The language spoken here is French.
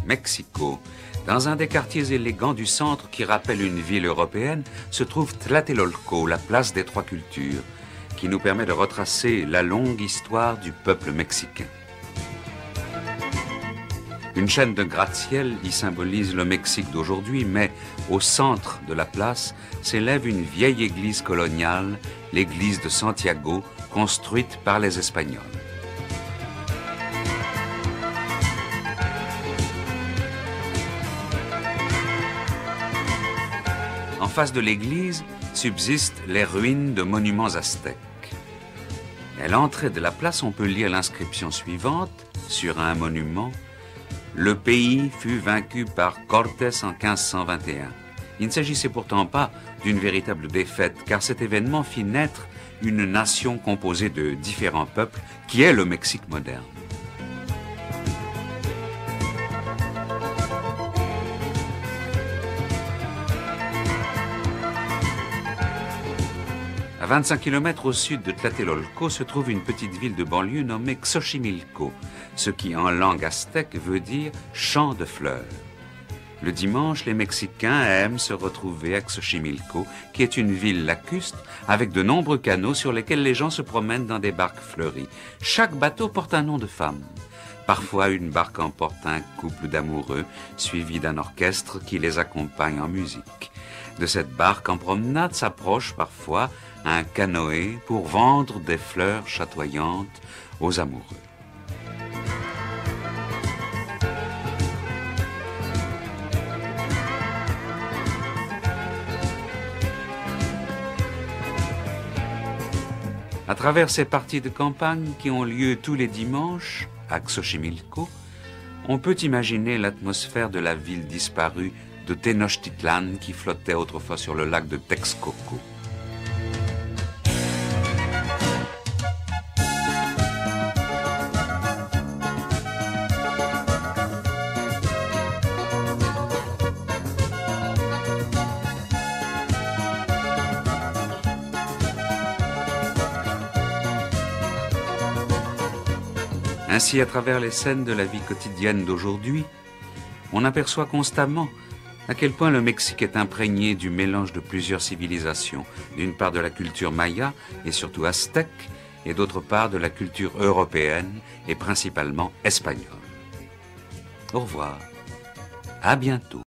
Mexico. Dans un des quartiers élégants du centre qui rappelle une ville européenne, se trouve Tlatelolco, la place des trois cultures, qui nous permet de retracer la longue histoire du peuple mexicain. Une chaîne de gratte-ciel y symbolise le Mexique d'aujourd'hui, mais au centre de la place s'élève une vieille église coloniale, l'église de Santiago, construite par les Espagnols. En face de l'église subsistent les ruines de monuments aztèques. À l'entrée de la place, on peut lire l'inscription suivante sur un monument: le pays fut vaincu par Cortés en 1521. Il ne s'agissait pourtant pas d'une véritable défaite, car cet événement fit naître une nation composée de différents peuples, qui est le Mexique moderne. À 25 km au sud de Tlatelolco se trouve une petite ville de banlieue nommée Xochimilco, ce qui en langue aztèque veut dire « champ de fleurs ». Le dimanche, les Mexicains aiment se retrouver à Xochimilco, qui est une ville lacustre avec de nombreux canaux sur lesquels les gens se promènent dans des barques fleuries. Chaque bateau porte un nom de femme. Parfois, une barque emporte un couple d'amoureux, suivi d'un orchestre qui les accompagne en musique. De cette barque en promenade s'approche parfois un canoë pour vendre des fleurs chatoyantes aux amoureux. À travers ces parties de campagne qui ont lieu tous les dimanches à Xochimilco, on peut imaginer l'atmosphère de la ville disparue de Tenochtitlan qui flottait autrefois sur le lac de Texcoco. Ainsi, à travers les scènes de la vie quotidienne d'aujourd'hui, on aperçoit constamment à quel point le Mexique est imprégné du mélange de plusieurs civilisations, d'une part de la culture maya et surtout aztèque, et d'autre part de la culture européenne et principalement espagnole. Au revoir, à bientôt.